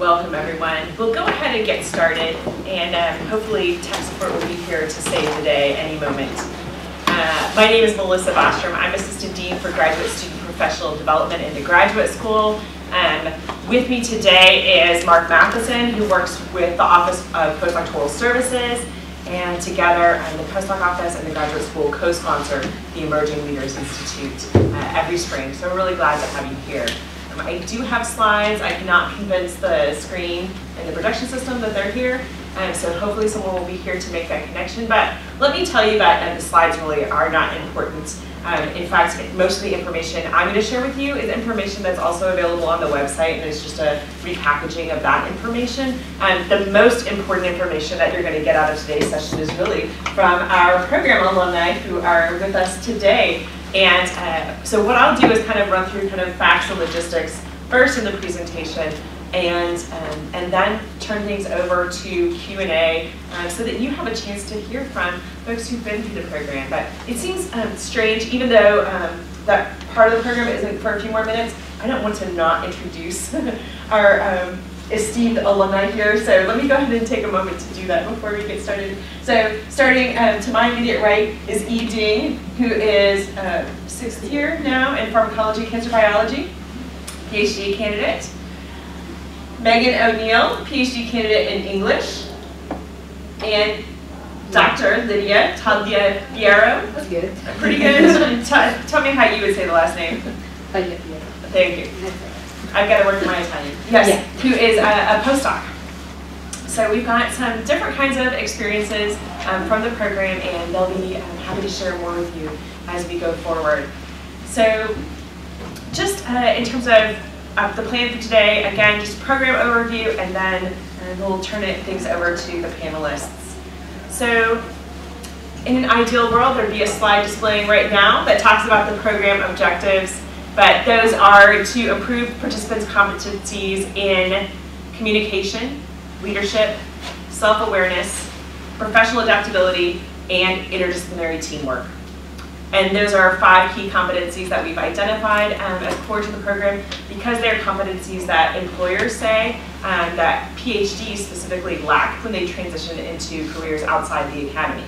Welcome, everyone. We'll go ahead and get started, and hopefully tech support will be here to save the day any moment. My name is Melissa Bostrom. I'm Assistant Dean for Graduate Student Professional Development in the Graduate School. With me today is Mark Matheson, who works with the Office of Postdoctoral Services, and together the Postdoc Office and the Graduate School co-sponsor the Emerging Leaders Institute every spring. So we're really glad to have you here. I do have slides. I cannot convince the screen and the production system that they're here, so hopefully someone will be here to make that connection. But let me tell you that the slides really are not important. In fact, most of the information I'm going to share with you is information that's also available on the website, and it's just a repackaging of that information. The most important information that you're going to get out of today's session is really from our program alumni who are with us today. And so what I'll do is kind of run through kind of facts and logistics first in the presentation, and then turn things over to Q&A so that you have a chance to hear from folks who've been through the program. But it seems strange, even though that part of the program isn't for a few more minutes, I don't want to not introduce our esteemed alumni here. So let me go ahead and take a moment to do that before we get started. So starting to my immediate right is Yi Ding, who is 6th year now in pharmacology, cancer biology, PhD candidate. Megan O'Neill, PhD candidate in English. And Dr. Lydia Tagliafiero. That's good. Pretty good. Tell me how you would say the last name. Tagliafiero. Thank you. I've got to work on my Italian. Yes, yeah. Who is a postdoc. So we've got some different kinds of experiences from the program, and they'll be happy to share more with you as we go forward. So just in terms of the plan for today, again, just program overview, and then we'll turn things over to the panelists. So in an ideal world, there'd be a slide displaying right now that talks about the program objectives. But those are to improve participants' competencies in communication, leadership, self-awareness, professional adaptability, and interdisciplinary teamwork. And those are 5 key competencies that we've identified as core to the program, because they're competencies that employers say that PhDs specifically lack when they transition into careers outside the academy.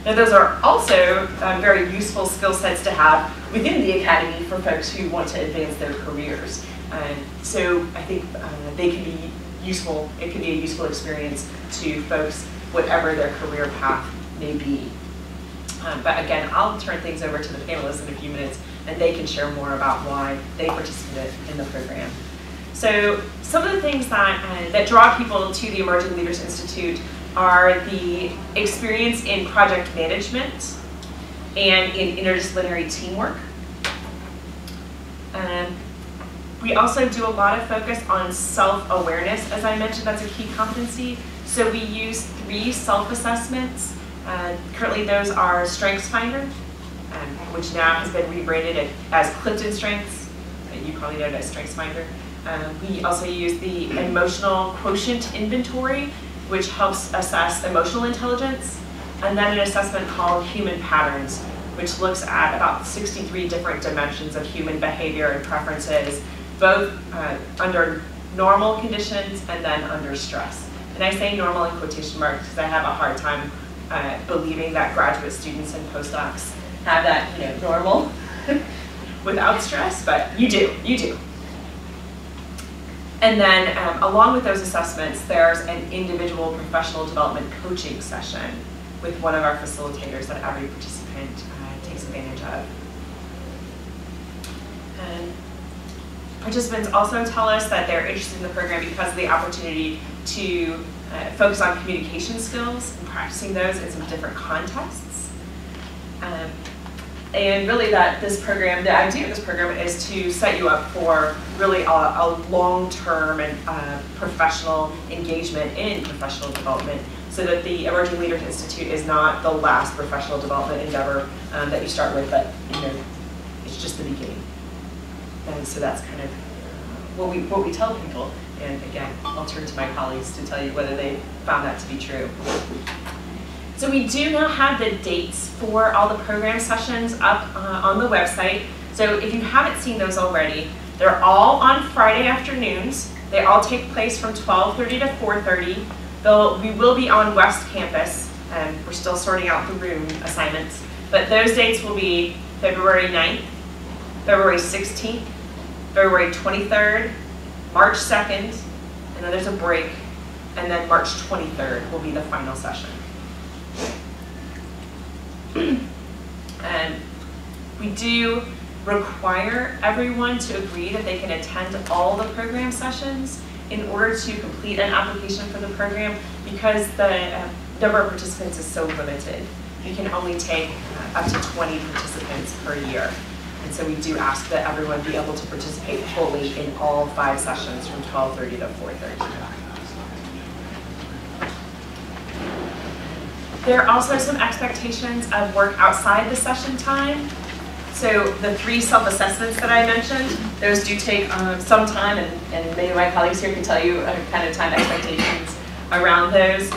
Now, those are also very useful skill sets to have within the academy for folks who want to advance their careers. So I think they can be useful. It can be a useful experience to folks, whatever their career path may be. But again, I'll turn things over to the panelists in a few minutes, and they can share more about why they participated in the program. So some of the things that draw people to the Emerging Leaders Institute are the experience in project management and in interdisciplinary teamwork. We also do a lot of focus on self-awareness. As I mentioned, that's a key competency. So we use 3 self-assessments. Currently those are StrengthsFinder, which now has been rebranded as Clifton Strengths. You probably know it as StrengthsFinder. We also use the Emotional Quotient Inventory, which helps assess emotional intelligence, and then an assessment called Human Patterns, which looks at about 63 different dimensions of human behavior and preferences, both under normal conditions and then under stress. And I say normal in quotation marks because I have a hard time believing that graduate students and postdocs have that, normal without stress, but you do. And then along with those assessments, there's an individual professional development coaching session with one of our facilitators that every participant takes advantage of. And participants also tell us that they're interested in the program because of the opportunity to focus on communication skills and practicing those in some different contexts. And really that this program, the idea of this program is to set you up for really a long-term and professional engagement in professional development, so that the Emerging Leaders Institute is not the last professional development endeavor that you start with, but it's just the beginning. And so that's kind of what we tell people. And again, I'll turn to my colleagues to tell you whether they found that to be true. So we do now have the dates for all the program sessions up on the website. So if you haven't seen those already, they're all on Friday afternoons They all take place from 12:30 to 4:30. We will be on West Campus. We're still sorting out the room assignments. But those dates will be February 9th, February 16th, February 23rd, March 2nd, and then there's a break, and then March 23rd will be the final session. And we do require everyone to agree that they can attend all the program sessions in order to complete an application for the program, because the number of participants is so limited. You can only take up to 20 participants per year. And so we do ask that everyone be able to participate fully in all 5 sessions from 12:30 to 4:30. There are also some expectations of work outside the session time. So the 3 self-assessments that I mentioned, those do take some time, and many of my colleagues here can tell you kind of time expectations around those.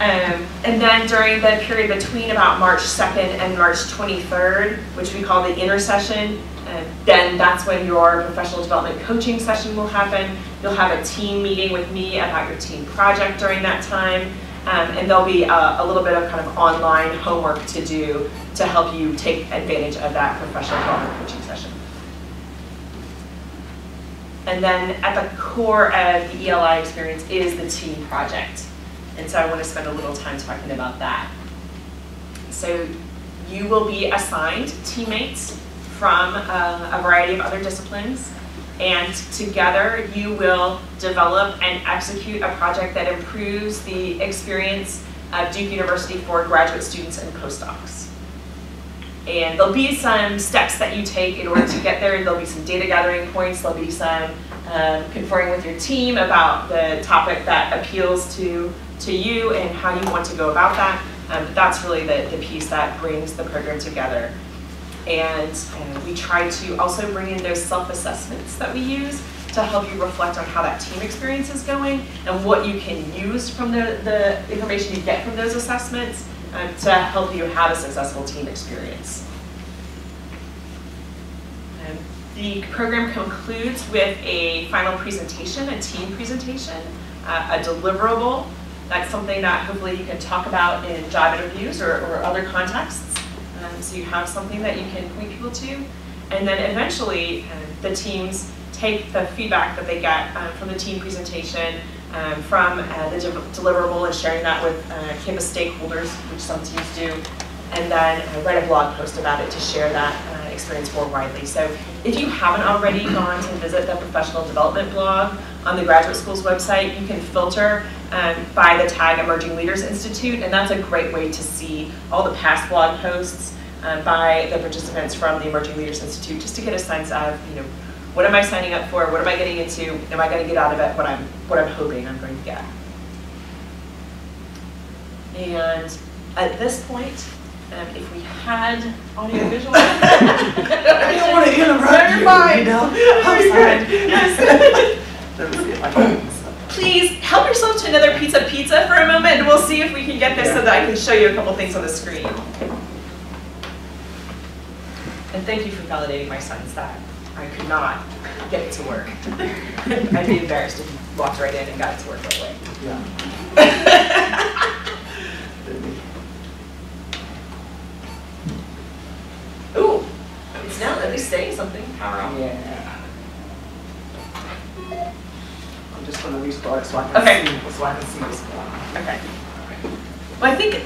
And then during the period between about March 2nd and March 23rd, which we call the intersession, then that's when your professional development coaching session will happen. You'll have a team meeting with me about your team project during that time. And there'll be a little bit of kind of online homework to do to help you take advantage of that professional development coaching session. And then at the core of the ELI experience is the team project. And so I want to spend a little time talking about that. So you will be assigned teammates from a variety of other disciplines, and together you will develop and execute a project that improves the experience of Duke University for graduate students and postdocs. And there'll be some steps that you take in order to get there. There'll be some data gathering points. There'll be some conferring with your team about the topic that appeals to you and how you want to go about that. That's really the piece that brings the program together. And we try to also bring in those self-assessments that we use to help you reflect on how that team experience is going and what you can use from the information you get from those assessments to help you have a successful team experience. The program concludes with a final presentation, a team presentation, a deliverable. That's something that hopefully you can talk about in job interviews or other contexts. So you have something that you can point people to. And then eventually the teams take the feedback that they get from the team presentation, from the deliverable, and sharing that with campus stakeholders, which some teams do, and then write a blog post about it to share that experience more widely. So if you haven't already gone to visit the professional development blog on the graduate school's website, you can filter by the tag Emerging Leaders Institute, and that's a great way to see all the past blog posts by the participants from the Emerging Leaders Institute, just to get a sense of, what am I signing up for? What am I getting into? Am I going to get out of it what I'm hoping I'm going to get? And at this point, if we had audio visual, I don't want to interrupt you. Please help yourself to another pizza for a moment, and we'll see if we can get this so that I can show you a couple things on the screen. And thank you for validating my sense that I could not get it to work. I'd be embarrassed if you walked right in and got it to work right away. Yeah. Ooh, it's now at least saying something. Power on. Yeah. I'm just going to restart so I can see this one. Okay. Well, I think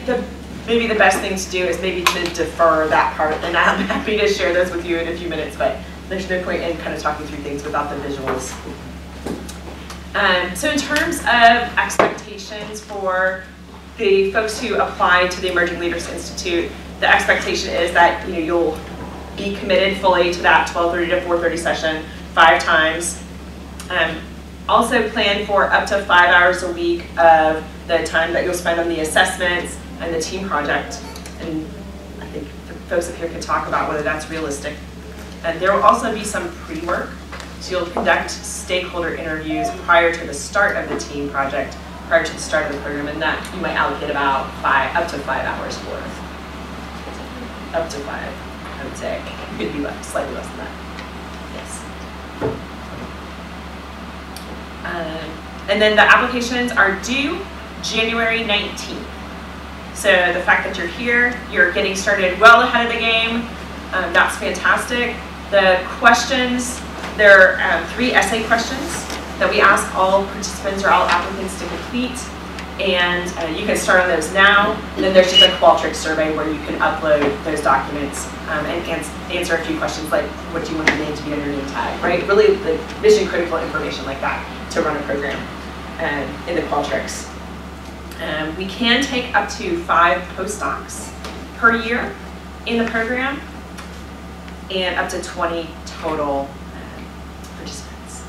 maybe the best thing to do is maybe to defer that part, and I'm happy to share those with you in a few minutes, but there's no point in kind of talking through things without the visuals. So in terms of expectations for the folks who apply to the Emerging Leaders Institute, the expectation is that you'll be committed fully to that 12:30 to 4:30 session 5 times. Also plan for up to 5 hours a week of the time that you'll spend on the assessments and the team project. And I think the folks up here can talk about whether that's realistic. And there will also be some pre-work. So you'll conduct stakeholder interviews prior to the start of the team project, prior to the start of the program, and that you might allocate about up to 5 hours for. Up to 5, I would say. It could be slightly less than that. Yes. And then the applications are due January 19th. So the fact that you're here, you're getting started well ahead of the game, that's fantastic. The questions, there are 3 essay questions that we ask all participants or all applicants to complete. And you can start on those now. And then there's just a Qualtrics survey where you can upload those documents and answer a few questions like, what do you want your name to be on your name tag, right? Really like mission critical information like that to run a program in the Qualtrics. We can take up to 5 postdocs per year in the program and up to 20 total participants.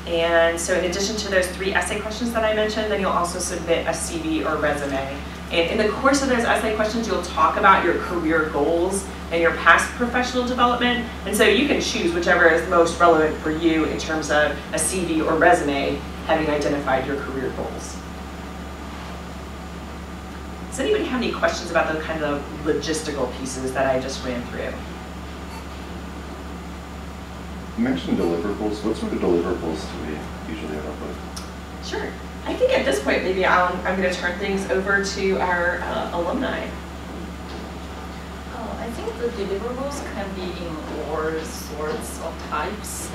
And so in addition to those 3 essay questions that I mentioned, then you'll also submit a CV or resume. And in the course of those essay questions, you'll talk about your career goals and your past professional development. And so you can choose whichever is most relevant for you in terms of a CV or resume, having identified your career goals. Does anybody have any questions about the kind of logistical pieces that I just ran through? You mentioned deliverables. What sort of deliverables do we usually end up with? Sure. I think at this point, maybe I'm going to turn things over to our alumni. I think the deliverables can be in all sorts of types.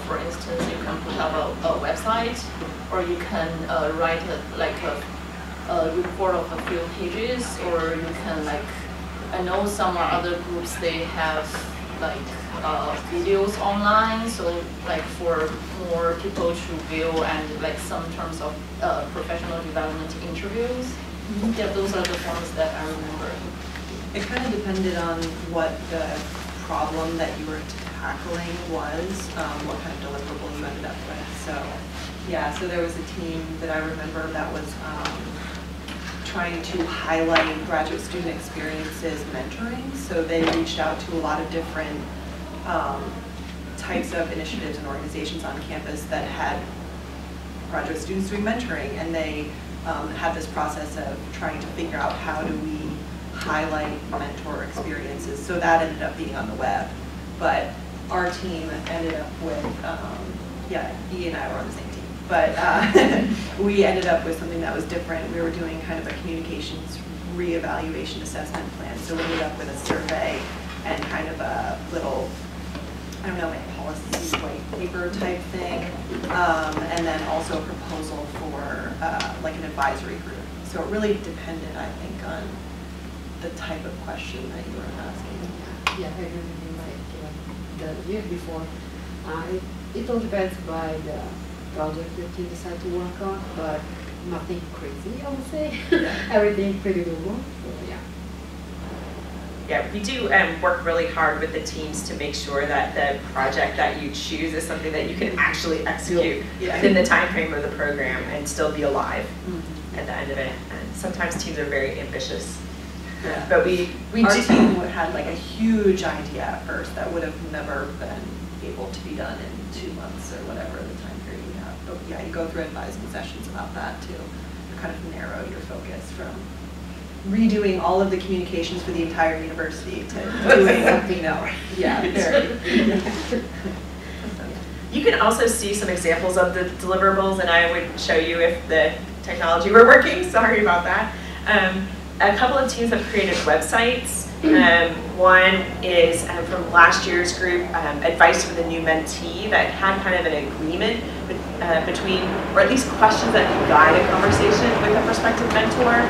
For instance, you can put up a website, or you can write a report of a few pages, or you can I know some other groups, they have videos online, so for more people to view, and some terms of professional development interviews. Mm-hmm. Yeah, those are the forms that I remember. It kind of depended on what the problem that you were tackling was, what kind of deliverable you ended up with. So yeah, so there was a team that I remember that was trying to highlight graduate student experiences mentoring. So they reached out to a lot of different types of initiatives and organizations on campus that had graduate students doing mentoring, and they had this process of trying to figure out how do we highlight mentor experiences. So that ended up being on the web. But our team ended up with, yeah, E and I were on the same team, but we ended up with something that was different. We were doing kind of a communications reevaluation assessment plan. So we ended up with a survey and kind of a little, I don't know, like policy white paper type thing, and then also a proposal for like an advisory group. So it really depended, I think, on the type of question that you were asking. Yeah, I remember the year before. It all depends by the project that you decide to work on, but nothing crazy, I would say. Everything pretty doable. So, yeah. Yeah, we do work really hard with the teams to make sure that the project that you choose is something that you can actually execute within the time frame of the program and still be alive at the end of it. And sometimes teams are very ambitious. Yeah. But our team had like a huge idea at first that would have never been able to be done in 2 months or whatever the time period we have. But yeah, you go through advising sessions about that too, to kind of narrow your focus from redoing all of the communications for the entire university to doing something else. Yeah, very. You can also see some examples of the deliverables, and I would show you if the technology were working. Sorry about that. A couple of teams have created websites. One is from last year's group, Advice for the New Mentee, that had kind of an agreement between, or at least questions that can guide a conversation with a prospective mentor,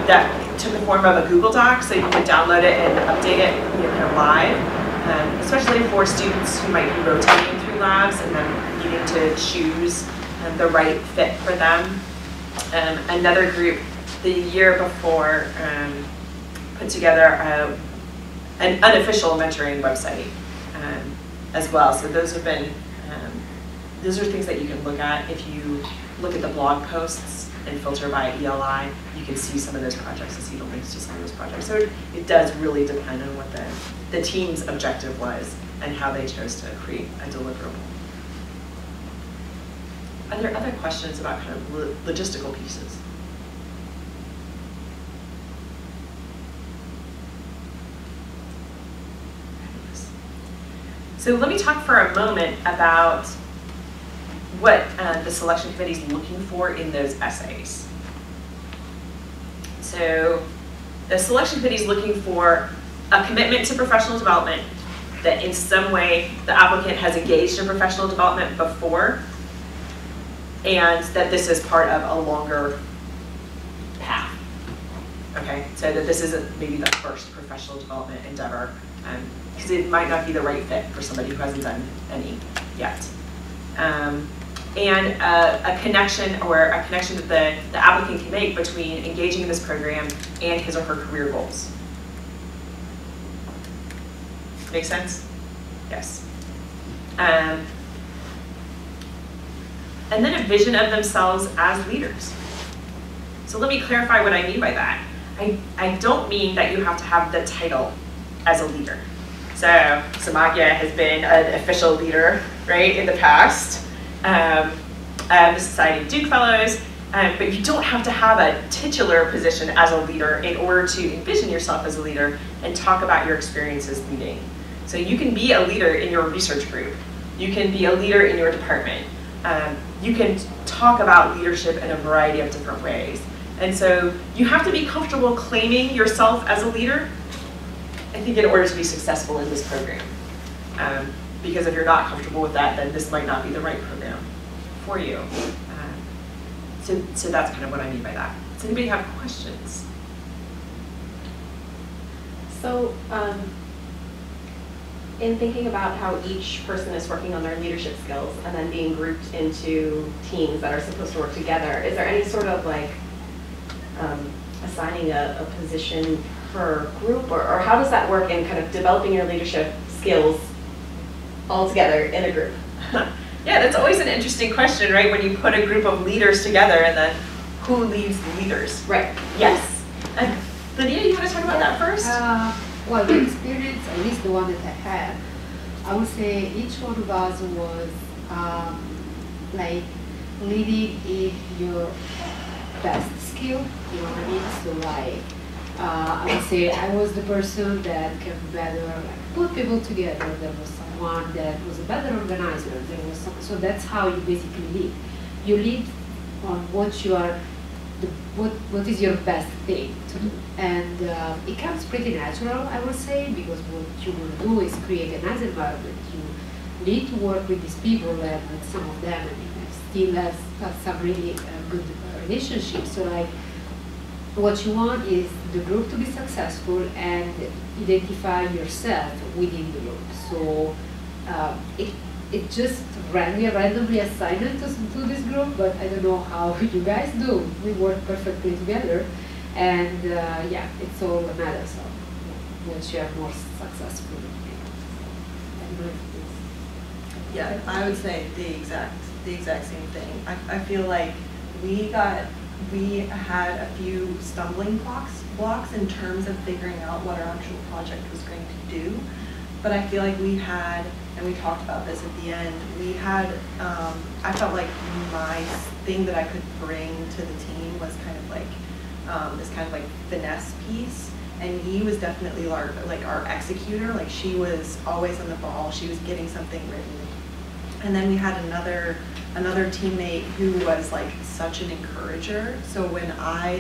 that took the form of a Google Doc, so you can download it and update it kind of live, especially for students who might be rotating through labs and then needing to choose the right fit for them. Another group the year before put together an unofficial mentoring website as well. So those have been, those are things that you can look at. If you look at the blog posts and filter by ELI, you can see some of those projects and see the links to some of those projects. So it does really depend on what the team's objective was and how they chose to create a deliverable. Are there other questions about kind of logistical pieces? So let me talk for a moment about what the selection committee is looking for in those essays. So the selection committee is looking for a commitment to professional development, that in some way the applicant has engaged in professional development before, and that this is part of a longer path. Okay, so that this isn't maybe the first professional development endeavor, because it might not be the right fit for somebody who hasn't done any yet. And a connection that the applicant can make between engaging in this program and his or her career goals. Make sense? Yes. And then a vision of themselves as leaders. So let me clarify what I mean by that. I don't mean that you have to have the title as a leader. So Samagya has been an official leader, right, in the past. The Society of Duke Fellows, but you don't have to have a titular position as a leader in order to envision yourself as a leader and talk about your experiences leading. So you can be a leader in your research group. You can be a leader in your department. You can talk about leadership in a variety of different ways. And so you have to be comfortable claiming yourself as a leader, I think, in order to be successful in this program. Because if you're not comfortable with that, then this might not be the right program for you. So that's kind of what I mean by that. Does anybody have questions? So, in thinking about how each person is working on their leadership skills and then being grouped into teams that are supposed to work together, is there any sort of like assigning a position per group, or how does that work in kind of developing your leadership skills all together in a group? Yeah, that's always an interesting question, right? When you put a group of leaders together and then who leads the leaders? Right. Yes. Lydia, you want to talk about that first? Well, the experience, at least the one that I had, I would say each one of us was like leading in your best skill, you know what I mean? So like, I would say I was the person that can better like put people together. There was someone that was a better organizer. There was so that's how you basically lead. You lead on what you are, what is your best thing to do, and it comes pretty natural, I would say, because what you want to do is create a nice environment. You need to work with these people, and with some of them, and you still have some really good relationships. So like, what you want is the group to be successful and identify yourself within the group. So it just randomly assigned it to this group, but I don't know how you guys do. We work perfectly together, and yeah, it's all a matter of which you are more successful. Yeah, I would say the exact same thing. I feel like we had a few stumbling blocks in terms of figuring out what our actual project was going to do. But I feel like we had, and we talked about this at the end, we had, I felt like my thing that I could bring to the team was kind of like this kind of like finesse piece. And Yi was definitely like our executor. Like, she was always on the ball. She was getting something written. And then we had another teammate who was like such an encourager. So when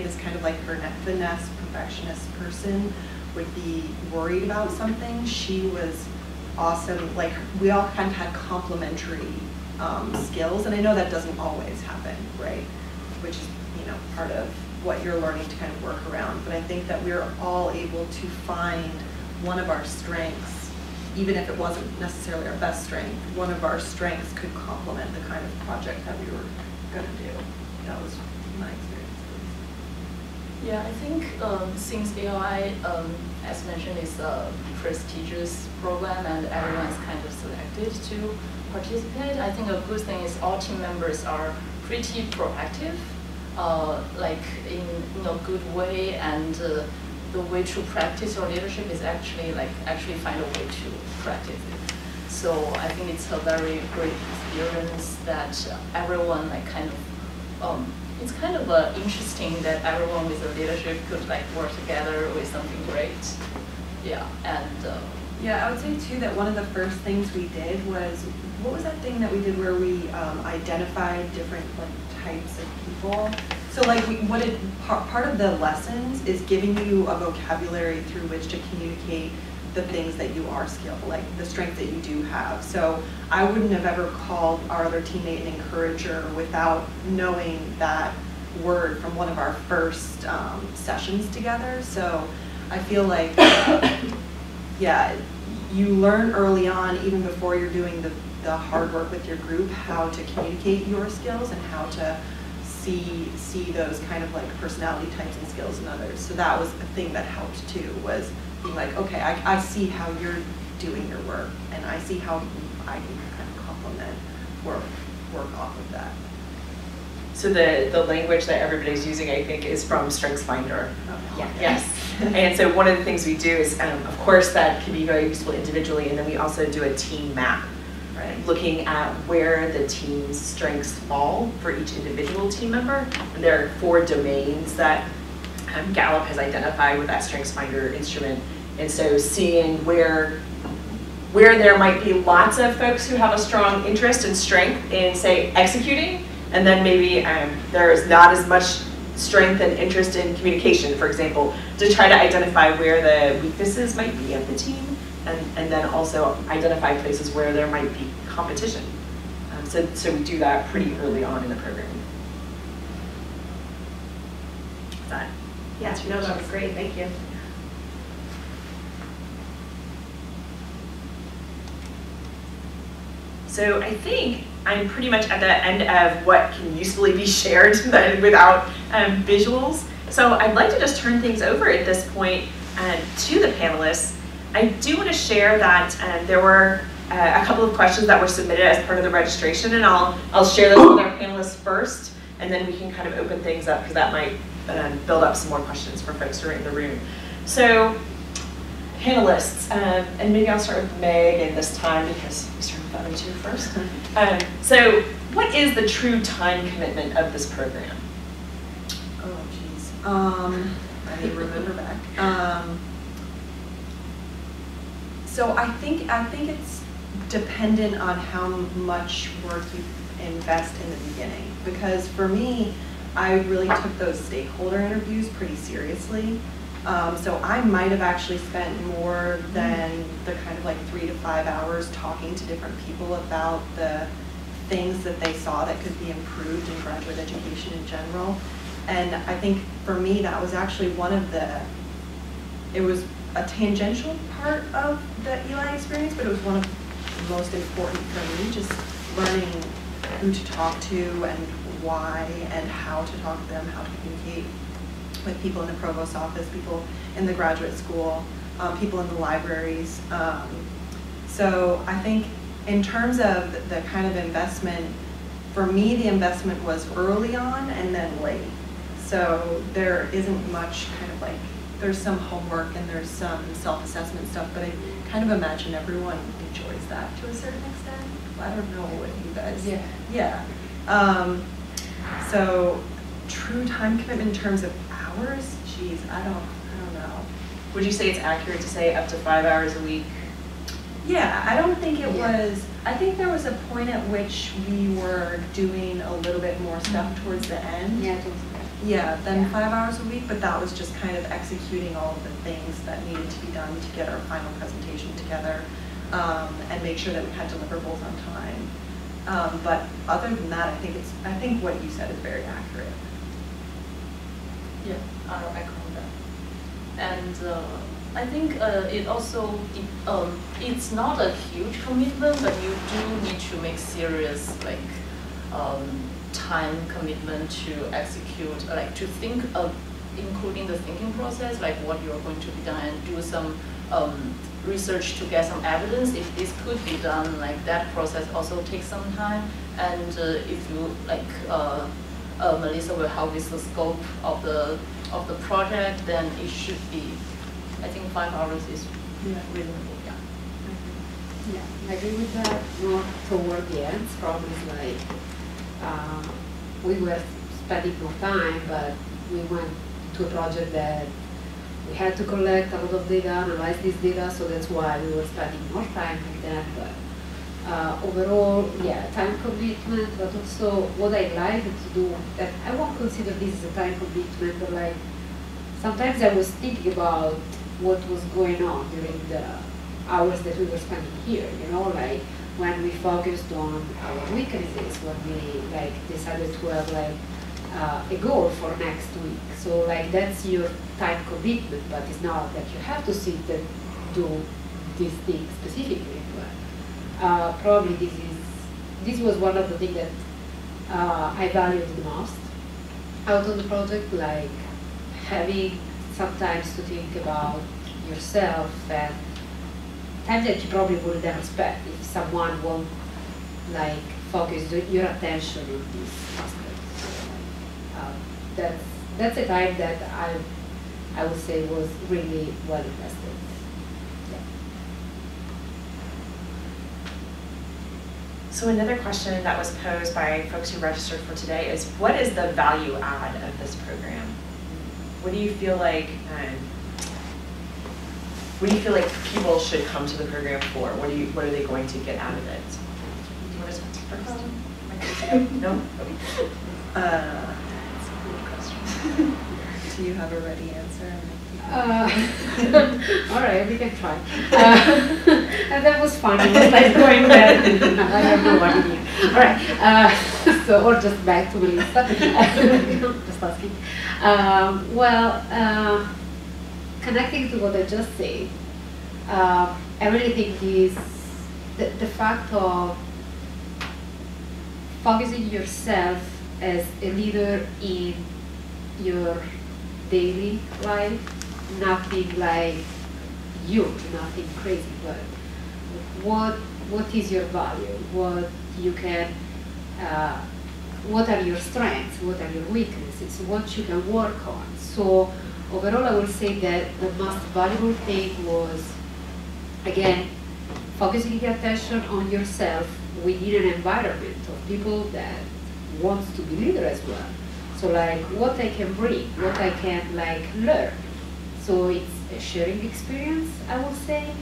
this kind of like finesse perfectionist person would be worried about something, she was awesome. Like, we all kind of had complementary skills, and I know that doesn't always happen, right? Which is, you know, part of what you're learning to kind of work around. But I think that we're all able to find one of our strengths, even if it wasn't necessarily our best strength. One of our strengths could complement the kind of project that we were going to do. That was my experience. Yeah, I think since AOI, as mentioned, is a prestigious program and everyone's kind of selected to participate, I think a good thing is all team members are pretty proactive, like in a good way, and the way to practice your leadership is actually find a way to practice it. So I think it's a very great experience that everyone like kind of, it's kind of interesting that everyone with a leadership could like work together with something great. Yeah, and Yeah, I would say too that one of the first things we did was, what was that thing that we did where we identified different like types of people? So like part of the lessons is giving you a vocabulary through which to communicate the things that you are skilled, like the strength that you do have. So I wouldn't have ever called our other teammate an encourager without knowing that word from one of our first sessions together. So I feel like, yeah, you learn early on, even before you're doing the hard work with your group, how to communicate your skills and how to see those kind of like personality types and skills in others. So that was a thing that helped too, was being like, okay, I see how you're doing your work, and I see how I can kind of complement or work off of that. So the language that everybody's using, I think, is from StrengthsFinder. Okay. Yes. And so one of the things we do is, of course, that can be very useful individually, and then we also do a team map, right? Looking at where the team's strengths fall for each individual team member. And there are 4 domains that Gallup has identified with that StrengthsFinder instrument. And so seeing where there might be lots of folks who have a strong interest and strength in, say, executing, and then maybe there is not as much strength and interest in communication, for example, to try to identify where the weaknesses might be of the team, and then also identify places where there might be competition. So we do that pretty early on in the program. Is that? Yeah, no, that was great, thank you. So I think I'm pretty much at the end of what can usefully be shared without visuals. So I'd like to just turn things over at this point to the panelists. I do want to share that there were a couple of questions that were submitted as part of the registration, and I'll share those with our panelists first, and then we can kind of open things up because that might build up some more questions for folks who are in the room. So panelists, and maybe I'll start with Meg this time because we started with the other 2 first. So what is the true time commitment of this program? Oh, geez. I need to remember back. So I think it's dependent on how much work you invest in the beginning. Because for me, I really took those stakeholder interviews pretty seriously. So I might have actually spent more than the kind of like 3 to 5 hours talking to different people about the things that they saw that could be improved in graduate education in general. And I think for me, that was actually it was a tangential part of the Eli experience, but it was one of the most important for me, just learning who to talk to and why and how to talk to them, how to communicate with people in the provost's office, people in the graduate school, people in the libraries. So I think in terms of the kind of investment, for me the investment was early on and then late. So there isn't much kind of like, there's some homework and there's some self-assessment stuff, but I kind of imagine everyone enjoys that to a certain extent. I don't know what you guys. Yeah. So true time commitment in terms of hours, geez, I don't know. Would you say it's accurate to say up to 5 hours a week? Yeah, I don't think it was. I think there was a point at which we were doing a little bit more stuff towards the end. Yeah, than 5 hours a week, but that was just kind of executing all of the things that needed to be done to get our final presentation together and make sure that we had deliverables on time. But other than that, I think what you said is very accurate. Yeah, I'll echo that. And I think it also, it's not a huge commitment, but you do need to make serious time commitment to execute, like to think of, including the thinking process, like what you're going to be done, and do some research to get some evidence if this could be done. Like that process also takes some time, and if you Melissa will help with the scope of the project, then it should be, I think 5 hours is reasonable. Yeah, I agree with that. More toward the end, probably like we were spending more time, but we went to a project that we had to collect a lot of data, analyze this data, so that's why we were spending more time with that. But overall, yeah, time commitment, but also what I like to do, that I won't consider this as a time commitment, but like sometimes I was thinking about what was going on during the hours that we were spending here, you know, like when we focused on our weaknesses, when we like decided to have like a goal for next week. So like that's your time commitment, but it's not that you have to sit and do this thing specifically. But probably this was one of the things that I valued the most out of the project, like having some time to think about yourself and time that you probably wouldn't have expected if someone won't like focus your attention on this aspect. So, that's a time that I would say was really well invested. Yeah. So another question that was posed by folks who registered for today is, what is the value add of this program? What do you feel like people should come to the program for? What are they going to get out of it? Do you want to talk first? No? Okay. That's a good question. Do you have a ready answer? All right, we can try. And that was fun. It was like going there. I have no idea. All right. So, or just back to Melissa. Just asking. Connecting to what I just said, I really think the fact of focusing yourself as a leader in your daily life, nothing like huge, nothing crazy, but what is your value? What you can, what are your strengths? What are your weaknesses? What you can work on? So overall, I will say that the most valuable thing was, again, focusing the attention on yourself within an environment of people that wants to be leader as well. So like what I can bring, what I can like learn. So it's a sharing experience, I would say,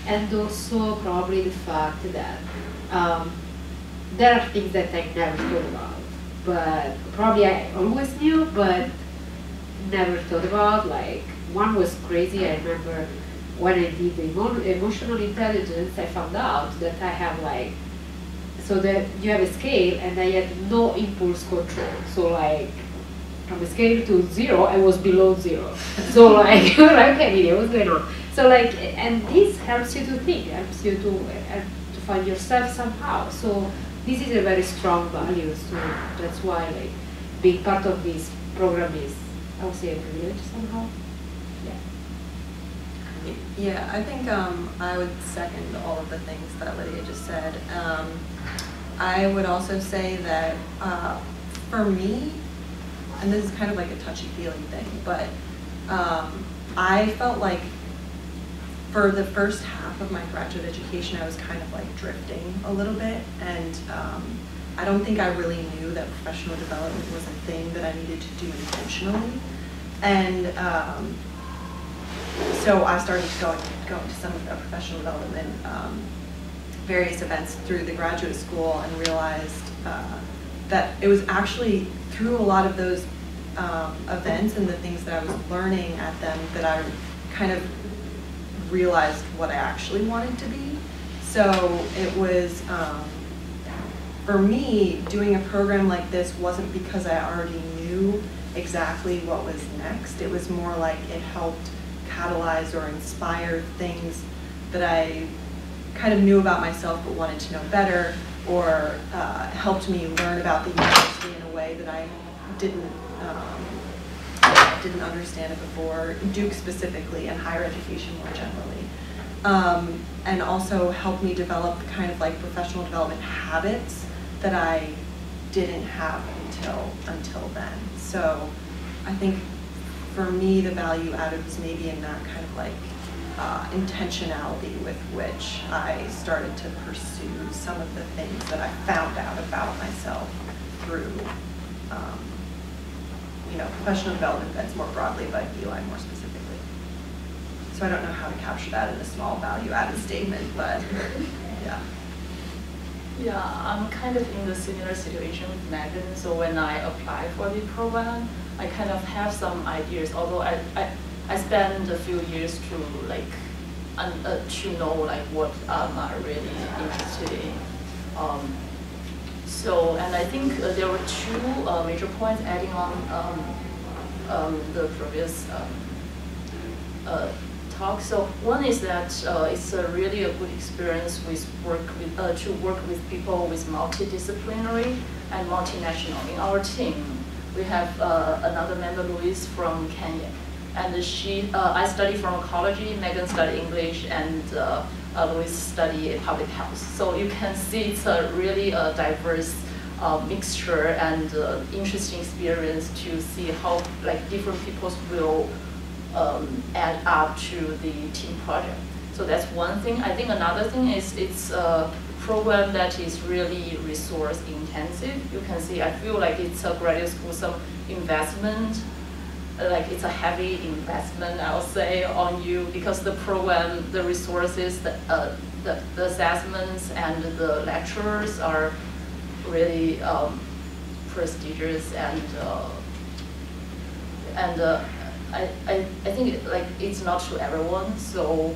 and also probably the fact that there are things that I never thought about, but probably I always knew, but never thought about. Like one was crazy. I remember when I did the emotional intelligence, I found out that I have like, so that you have a scale and I had no impulse control. So like from a scale to 0, I was below 0. So like, okay, what's going on? So like, and this helps you to think, helps you to find yourself somehow. So this is a very strong value. So that's why like being part of this program is, I would say, a privilege somehow. Yeah. Yeah, I think I would second all of the things that Lydia just said. I would also say that for me, and this is kind of like a touchy-feely thing, but I felt like for the first half of my graduate education, I was kind of like drifting a little bit, and I don't think I really knew that professional development was a thing that I needed to do intentionally. And so I started going to some of the professional development various events through the graduate school, and realized that it was actually through a lot of those events and the things that I was learning at them that I kind of realized what I actually wanted to be. So it was, for me, doing a program like this wasn't because I already knew exactly what was next. It was more like it helped catalyze or inspire things that I kind of knew about myself but wanted to know better, or helped me learn about the university in a way that I didn't understand it before, Duke specifically, and higher education more generally. And also helped me develop the kind of like professional development habits that I didn't have until then. So I think for me the value added was maybe in that kind of like intentionality with which I started to pursue some of the things that I found out about myself through professional development events more broadly, but UI more specifically. So I don't know how to capture that in a small value-added statement, but yeah. Yeah, I'm kind of in the similar situation with Megan. So when I apply for the program, I kind of have some ideas, although I spent a few years to like to know like what I'm really interested in. So, and I think there were two major points adding on the previous talk. So one is that it's really a good experience to work with people with multidisciplinary and multinational. In our team, we have another member, Louise, from Kenya. And I study pharmacology, Megan studied English, and Louise studied public health. So you can see it's a really diverse mixture and interesting experience to see how like different people will add up to the team project. So that's one thing. I think another thing is it's a program that is really resource intensive. You can see, I feel like it's a graduate school, some investment, like it's a heavy investment, I'll say, on you, because the program, the resources, the assessments and the lecturers are really prestigious, and I think it's not to everyone. So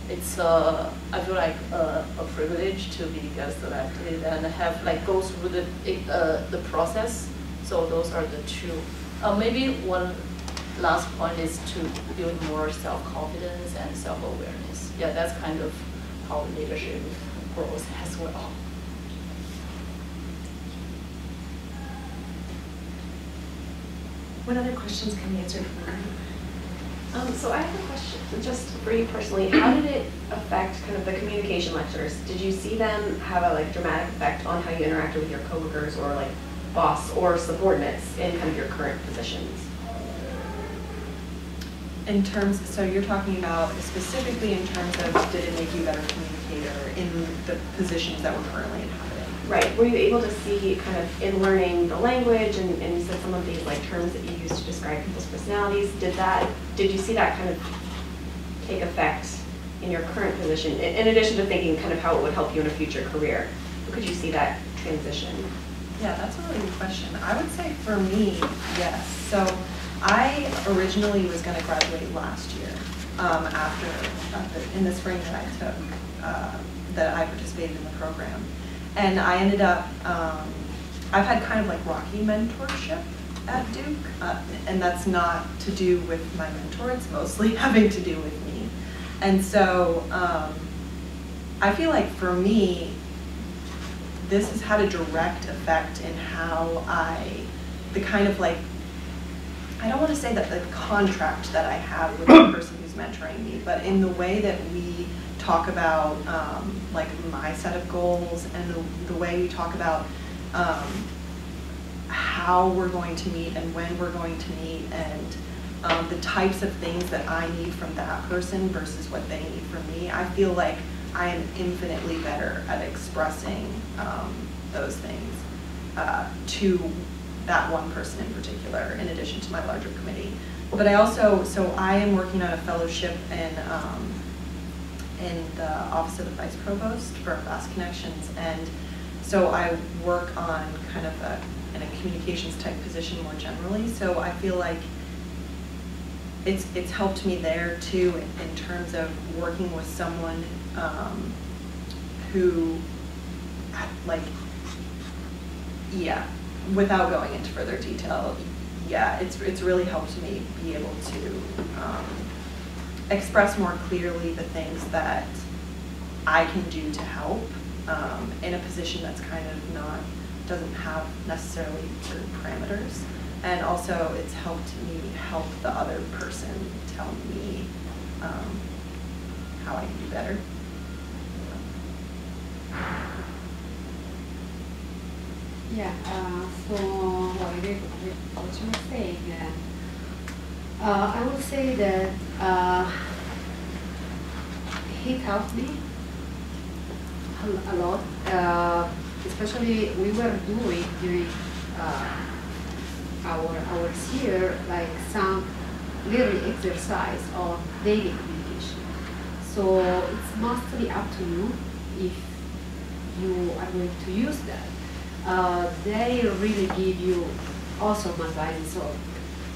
it's I feel like a privilege to get selected and have like go through the process. So those are the two. Maybe one last point is to build more self-confidence and self-awareness. Yeah, that's kind of how leadership grows as well. What other questions can we answer from the group? So I have a question just for you personally. How did it affect kind of the communication lectures? Did you see them have a like dramatic effect on how you interacted with your coworkers or like boss or subordinates in kind of your current positions? In terms, so you're talking about specifically in terms of did it make you a better communicator in the positions that we're currently inhabiting? Right. Were you able to see kind of in learning the language and you said some of these like terms that you use to describe people's personalities, did you see that kind of take effect in your current position, in addition to thinking kind of how it would help you in a future career? Could you see that transition? Yeah, that's a really good question. I would say for me, yes. So I originally was going to graduate last year in the spring that I took, that I participated in the program. And I ended up, I've had kind of like rocky mentorship at Duke, and that's not to do with my mentor, it's mostly having to do with me. And so I feel like for me, this has had a direct effect in how the kind of like, I don't want to say that the contract that I have with the person who's mentoring me, but in the way that we talk about like my set of goals and the way we talk about how we're going to meet and when we're going to meet, and the types of things that I need from that person versus what they need from me. I feel like I am infinitely better at expressing those things to that one person in particular, in addition to my larger committee. But I also, so I am working on a fellowship in the Office of the Vice Provost for Fast Connections, and so I work on kind of in a communications type position more generally. So I feel like it's helped me there too in terms of working with someone who, like, yeah, without going into further detail, yeah, it's really helped me be able to express more clearly the things that I can do to help in a position that's kind of doesn't have necessarily certain parameters. And also it's helped me help the other person tell me how I can do better. Yeah, so what you were saying, I would say that he helped me a lot, especially we were doing during our hours here, like some literally exercise on daily communication. So it's mostly up to you if you are going to use that. They really give you also advice on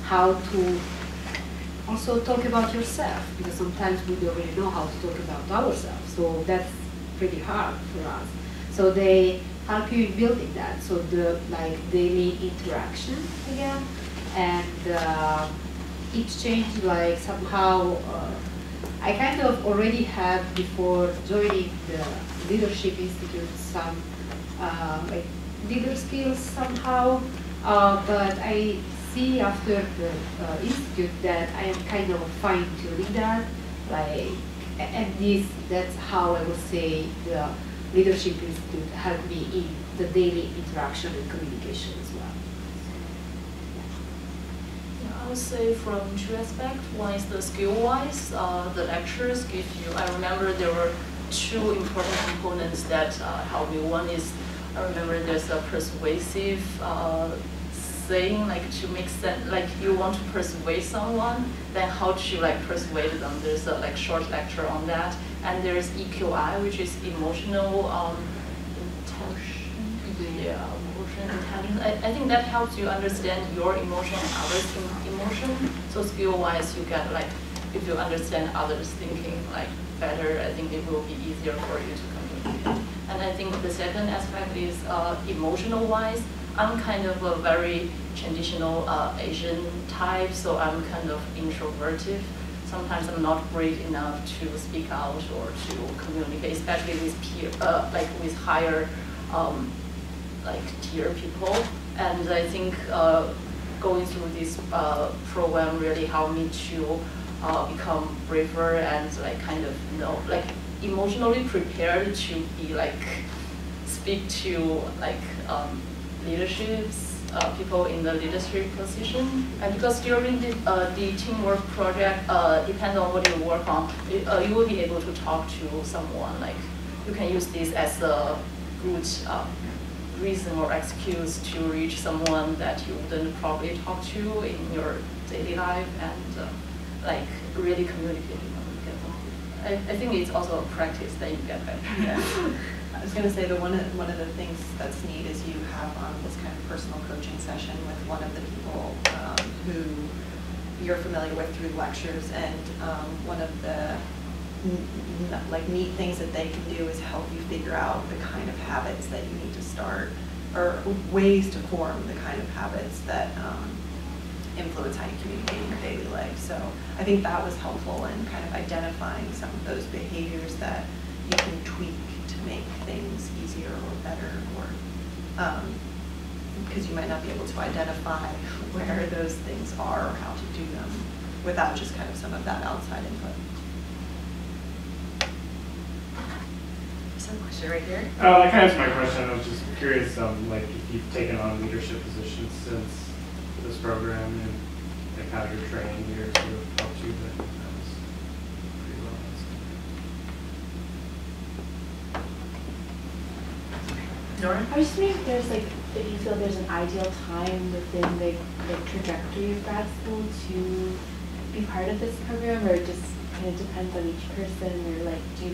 how to also talk about yourself, because sometimes we don't really know how to talk about ourselves. So that's pretty hard for us. So they help you in building that. So the daily interaction again, and each change somehow. I kind of already had before joining the Leadership Institute some leader skills somehow, but I see after the institute that I am kind of fine-tuning that, and that's how I would say the Leadership Institute helped me in the daily interaction and communication as well. I would say from two aspects. One is the skill-wise. The lectures give you, I remember there were two important components that helped me. One is, I remember there's a persuasive saying, to make sense, you want to persuade someone, then how to persuade them. There's a short lecture on that. And there's EQI, which is emotional intention. Yeah. I think that helps you understand your emotion and others' emotion. So skill-wise, you get if you understand others' thinking better, I think it will be easier for you to communicate. And I think the second aspect is emotional-wise. I'm kind of a very traditional Asian type, so I'm kind of introverted. Sometimes I'm not brave enough to speak out or to communicate, especially with peer, with higher. Tier people, and I think going through this program really helped me to become braver and emotionally prepared to be speak to leaderships, people in the leadership position. And because during the teamwork project, depending on what you work on, you will be able to talk to someone. You can use this as a good reason or excuse to reach someone that you wouldn't probably talk to in your daily life, and really communicating with them. I think it's also a practice that you get better. Yeah. I was going to say that one of the things that's neat is you have this kind of personal coaching session with one of the people who you're familiar with through lectures, and one of the neat things that they can do is help you figure out the kind of habits that you need to start, or ways to form the kind of habits that influence how you communicate in your daily life. So I think that was helpful in kind of identifying some of those behaviors that you can tweak to make things easier or better, or because you might not be able to identify where those things are or how to do them without just kind of some of that outside input. Question right here. That kind of answered my question. I was just curious, if you've taken on leadership positions since this program, and how your training here sort of helped you. But that was pretty well answered. Nora? I was just wondering if there's if you feel there's an ideal time within the trajectory of grad school to be part of this program, or just kind of depends on each person, or do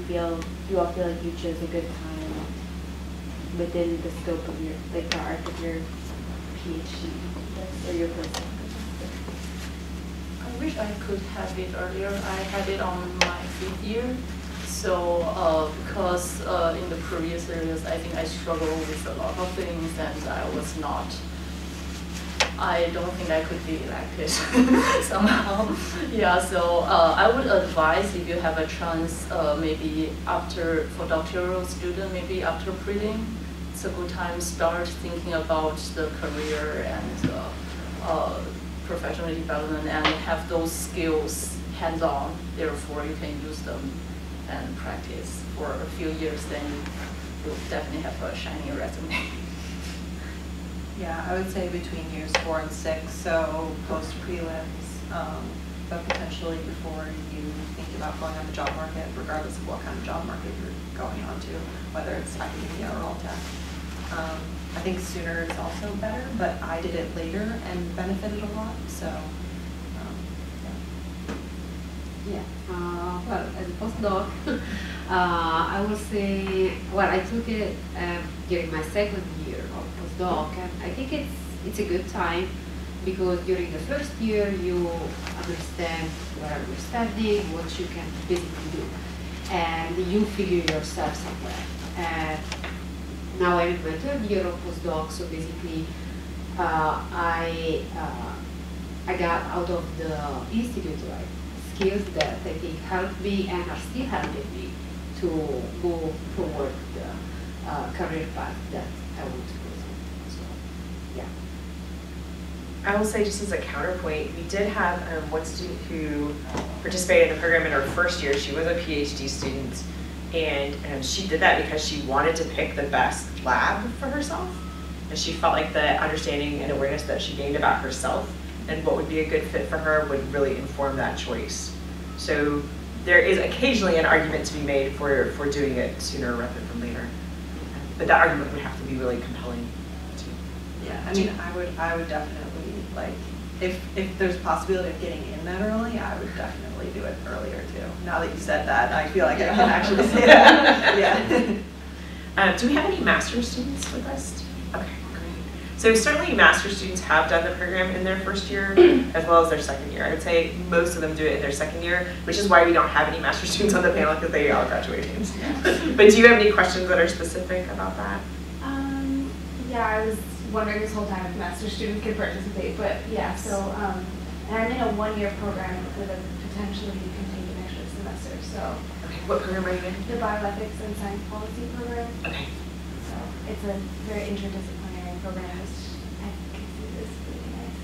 you all feel like you chose a good time within the scope of your the arc of your PhD or your postdoc? I wish I could have it earlier. I had it on my 5th year. So because in the previous years, I think I struggled with a lot of things, and I don't think I could be elected somehow. Yeah, so I would advise, if you have a chance, maybe for doctoral student, maybe after prelim, it's a good time to start thinking about the career and professional development, and have those skills hands-on. Therefore, you can use them and practice for a few years. Then you'll definitely have a shiny resume. Yeah, I would say between years 4 and 6, so post prelims, but potentially before you think about going on the job market, regardless of what kind of job market you're going on to, whether it's academia or all tech. I think sooner is also better, but I did it later and benefited a lot, so yeah. Well, as a postdoc, I will say, well, I took it during my second year of postdoc, and I think it's a good time because during the first year you understand where you're standing, what you can basically do, and you figure yourself somewhere. And now I'm in my third year of postdoc, so basically I got out of the institute skills that I think helped me and are still helping me to move toward the career path that I want to go through. So, yeah. I will say, just as a counterpoint, we did have one student who participated in the program in her first year. She was a PhD student, and she did that because she wanted to pick the best lab for herself. And she felt like the understanding and awareness that she gained about herself and what would be a good fit for her would really inform that choice. So there is occasionally an argument to be made for doing it sooner rather than later. But that argument would have to be really compelling too. Yeah, I mean, I would definitely, like, if there's a possibility of getting in that early, I would definitely do it earlier too. Now that you said that, I feel like I can actually say that. Yeah. Do we have any master's students with us? Okay, great. So certainly master's students have done the program in their first year as well as their second year. I would say most of them do it in their second year, which is why we don't have any master's students on the panel because they all graduated. But do you have any questions that are specific about that? Yeah, I was wondering this whole time if master's students could participate, but yeah, so, and I'm in a one-year program and could have potentially continued an extra semester, so. Okay, what program are you in? The Bioethics and Science Policy program. Okay. So it's a very interdisciplinary program, which I can see is really nice.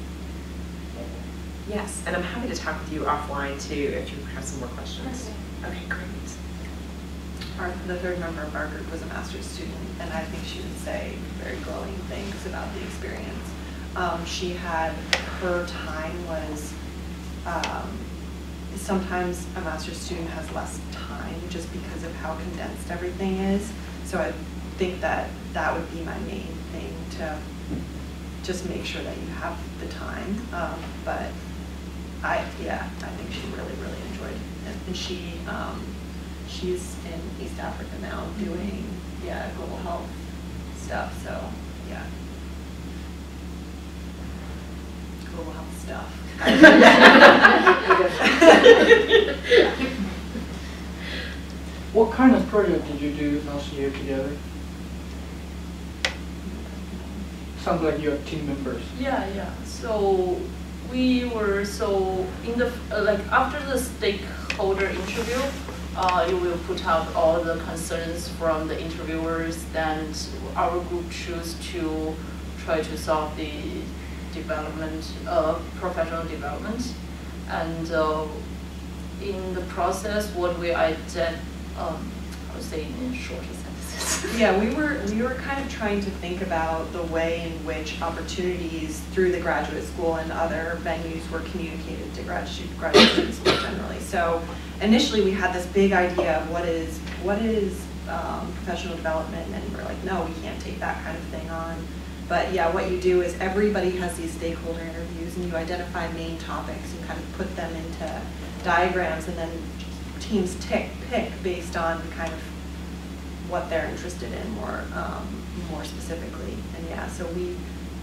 Yes, and I'm happy to talk with you offline too if you have some more questions. Okay, great. The third member of our group was a master's student, and I think she would say very glowing things about the experience. She had, her time was, sometimes a master's student has less time just because of how condensed everything is. So I think that that would be my main thing, to just make sure that you have the time. But I think she really, really enjoyed it. And she's in East Africa now doing, global health stuff, so, yeah. Global health stuff. What kind of project did you do last year together? Sounds like you're team members. Yeah. So we were in the like after the stakeholder interview, you will put out all the concerns from the interviewers, and our group choose to try to solve the development, professional development, and in the process, what we I would say in shorter sentences. Yeah, we were kind of trying to think about the way in which opportunities through the graduate school and other venues were communicated to graduate students generally. So initially we had this big idea of what is professional development, and we're like, no, we can't take that kind of thing on. But yeah, what you do is everybody has these stakeholder interviews, and you identify main topics and kind of put them into diagrams, and then teams pick based on kind of what they're interested in more specifically. And yeah, so we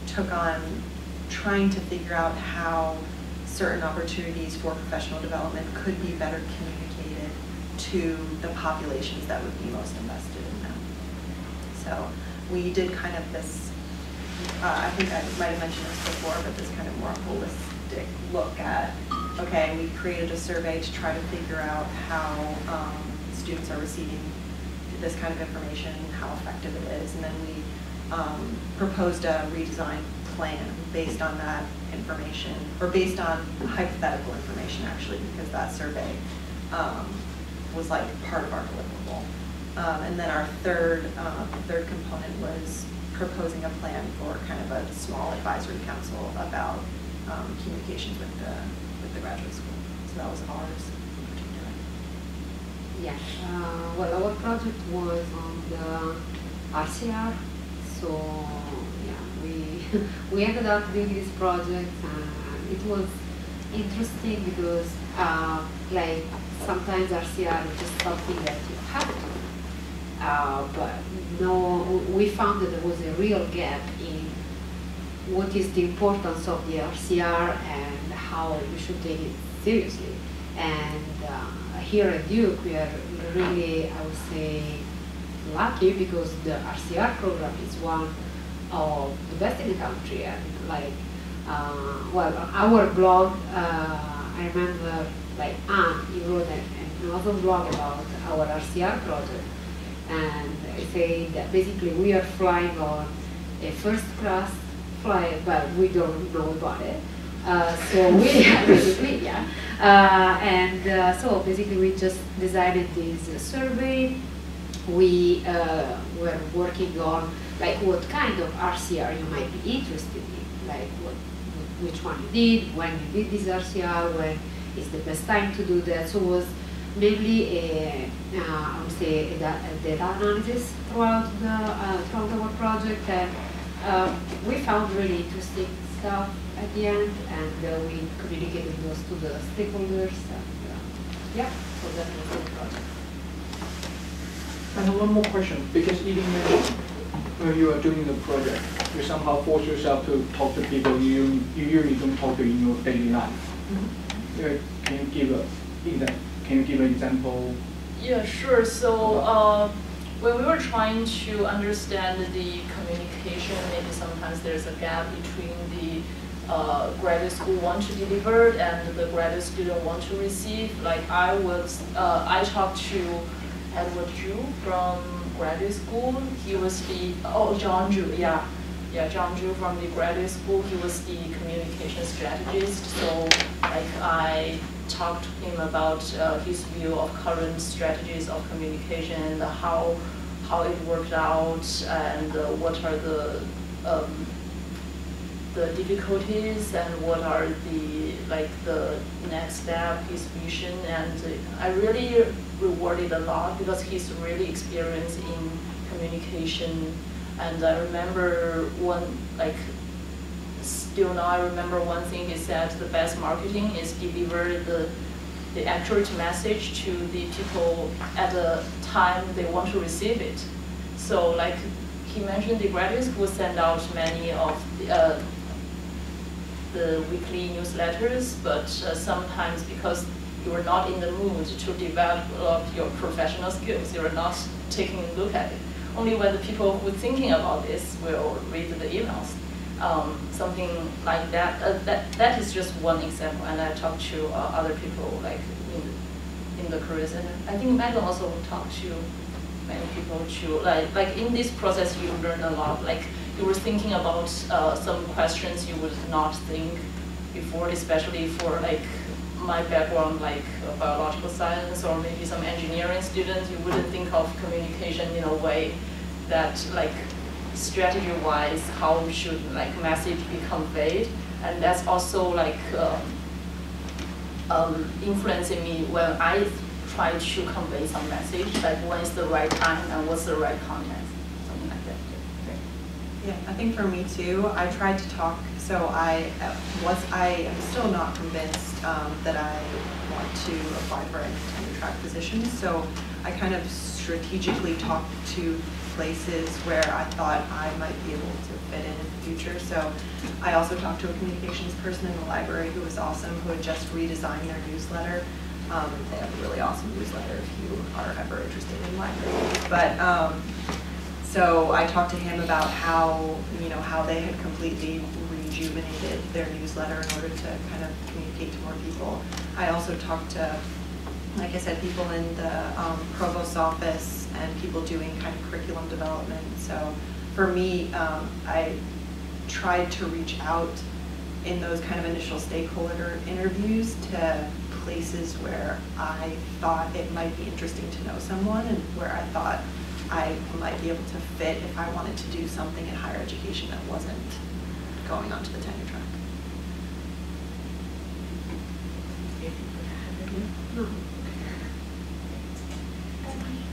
took on trying to figure out how certain opportunities for professional development could be better communicated to the populations that would be most invested in them. So we did kind of this, I think I might have mentioned this before, but this kind of more holistic look at, okay, we created a survey to try to figure out how students are receiving this kind of information, how effective it is, and then we proposed a redesign plan based on that information, or based on hypothetical information actually, because that survey was like part of our deliverable. And then our third component was proposing a plan for kind of a small advisory council about communications with the graduate school. So that was ours. Yeah, well, our project was on the RCR, so yeah, we ended up doing this project, and it was interesting because like sometimes RCR is just something that you have to do. But no, we found that there was a real gap in what is the importance of the RCR and how you should take it seriously. And here at Duke, we are really, I would say, lucky because the RCR program is one of the best in the country. And like, well, on our blog, I remember like Anne, you wrote another blog about our RCR project. And I say that basically we are flying on a first class flight, but we don't know about it. So we basically, yeah. So basically we just decided this survey. We were working on like what kind of RCR you might be interested in, like which one you did, when you did this RCR, when is the best time to do that. So it was mainly I would say a data analysis throughout our project, and we found really interesting stuff at the end, and we communicated those to the stakeholders. And, yeah, so that was the project. I have one more question, because you mentioned when you are doing the project, you somehow force yourself to talk to people you usually don't talk to in your daily life. Mm-hmm. Can you give an example? Yeah, sure. So when we were trying to understand the communication, maybe sometimes there's a gap between the graduate school want to deliver and the graduate student want to receive. Like I talked to Edward Zhu from graduate school. He was the, John Zhu, yeah, John Zhu from the graduate school. He was the communication strategist. So like I talked to him about his view of current strategies of communication and how it worked out and what are the difficulties and what are the next step, his vision, and I really rewarded a lot because he's really experienced in communication. And I remember still now I remember one thing he said: the best marketing is deliver the accurate message to the people at the time they want to receive it. So like he mentioned, the graduate school send out many of the weekly newsletters, but sometimes because you are not in the mood to develop your professional skills, you are not taking a look at it. Only when the people who are thinking about this will read the emails. Something like that. That is just one example, and I talked to other people like in the careers, and I think Megan also talked to many people too. Like in this process, you learn a lot. Like you were thinking about some questions you would not think before, especially for like my background, like biological science or maybe some engineering students. You wouldn't think of communication in a way that like strategy-wise, how should like message be conveyed, and that's also like influencing me when I try to convey some message, like when is the right time and what's the right context, something like that. Yeah, I think for me too, I tried to talk, so I am still not convinced that I want to apply for any tenure track positions, so I kind of strategically talked to places where I thought I might be able to fit in the future. So I also talked to a communications person in the library who was awesome, who had just redesigned their newsletter. They have a really awesome newsletter if you are ever interested in libraries. But so I talked to him about how they had completely rejuvenated their newsletter in order to kind of communicate to more people. I also talked to, like I said, people in the provost's office and people doing kind of curriculum development. So for me, I tried to reach out in those kind of initial stakeholder interviews to places where I thought it might be interesting to know someone and where I thought I might be able to fit if I wanted to do something in higher education that wasn't going onto the tenure track.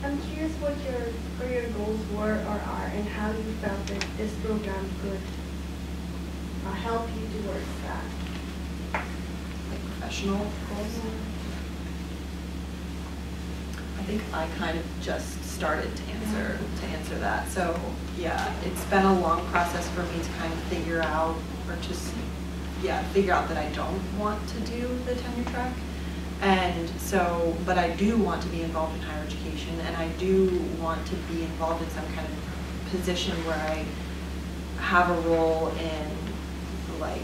I'm curious what your goals were or are, and how you felt that this program could help you towards that. Like professional goals? I think I kind of just started to answer that. So yeah, it's been a long process for me to kind of figure out, or just figure out that I don't want to do the tenure track. And so, but I do want to be involved in higher education, and I do want to be involved in some kind of position where I have a role in like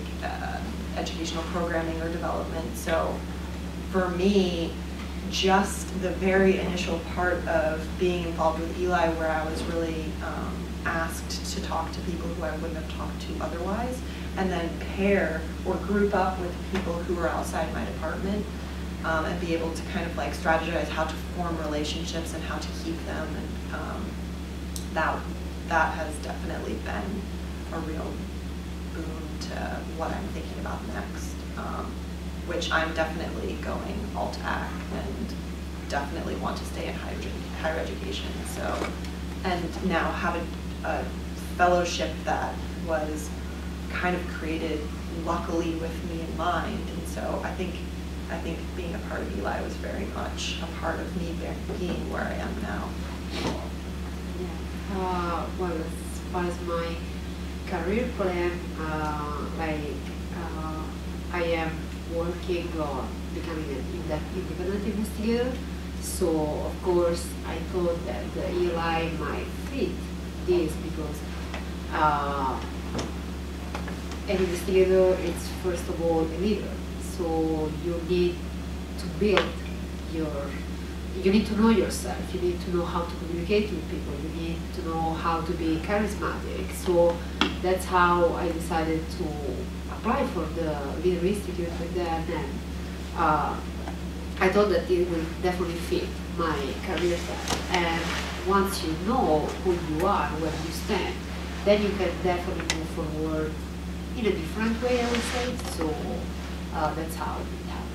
educational programming or development. So for me, just the very initial part of being involved with Eli, where I was really asked to talk to people who I wouldn't have talked to otherwise, and then pair or group up with people who are outside my department, and be able to kind of like strategize how to form relationships and how to keep them, and that has definitely been a real boon to what I'm thinking about next, which I'm definitely going alt-ac and definitely want to stay in higher education. So, and now have a fellowship that was kind of created luckily with me in mind, and so I think being a part of Eli was very much a part of me being where I am now. Yeah. Well, as far as my career plan, I am working on becoming an independent investigator. So of course I thought that the Eli might fit this because an investigator is first of all a leader. So you need to build you need to know yourself, you need to know how to communicate with people, you need to know how to be charismatic. So that's how I decided to apply for the Leader Institute with them, and I thought that it would definitely fit my career path. And once you know who you are, where you stand, then you can definitely move forward in a different way, I would say. So that's how it happened.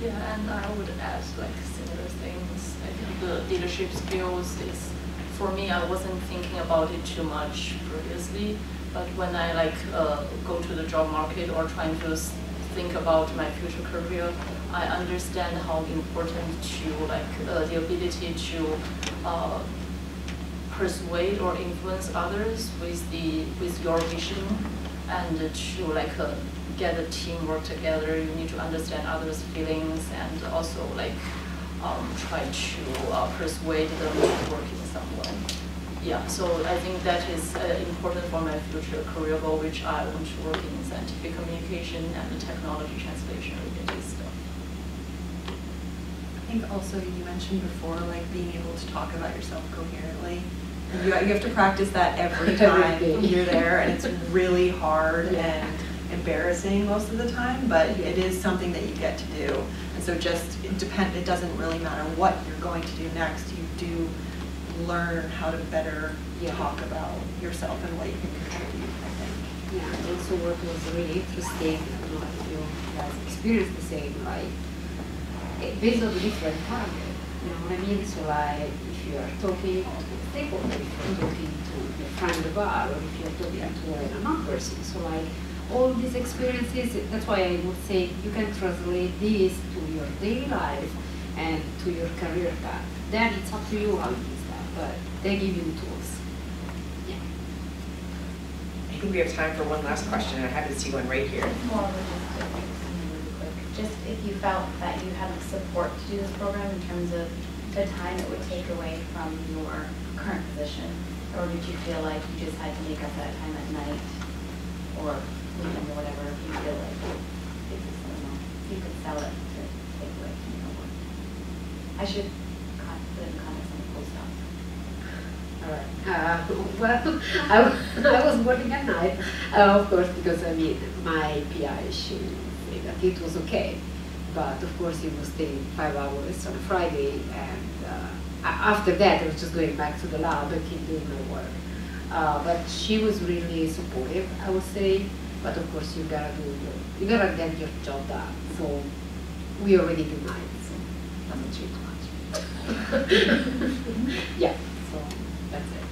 Yeah, and I would add like similar things. I think the leadership skills is, for me, I wasn't thinking about it too much previously, but when I like go to the job market or trying to think about my future career, I understand how important to like the ability to persuade or influence others with your vision, and to like get a teamwork together. You need to understand others' feelings, and also like try to persuade them to work in some way. Yeah, so I think that is important for my future career goal, which I want to work in scientific communication and technology translation related stuff. I think also you mentioned before, like being able to talk about yourself coherently. You have to practice that every time you're there, and it's really hard and embarrassing most of the time, but it is something that you get to do. And so it doesn't really matter what you're going to do next, you do learn how to better talk about yourself and what you can contribute, I think. Yeah, also what was really interesting, I don't know if you guys experienced the same, like based on the different target, you know what I mean? So like if you are talking to a stakeholder, if you're talking to your friend at the bar, or if you're talking to a non-person, so like all these experiences, that's why I would say you can translate this to your daily life and to your career path. Then it's up to you how you use that, but they give you the tools. Yeah. I think we have time for one last question, and I happen to see one right here. More logistic, really quick. Just if you felt that you had the support to do this program in terms of the time it would take away from your current position, or did you feel like you just had to make up that time at night or weekend or whatever, if you feel like you could sell it to take away from your work? I should put in comments on the cool stuff. All right. Well, I was working at night, of course, because I mean, my PI, she said that it was okay. But of course, it was staying 5 hours on Friday, and after that, I was just going back to the lab and keep doing my work. But she was really supportive, I would say. But of course, you gotta get your job done. So we already do night, so doesn't change much. Yeah. So that's it.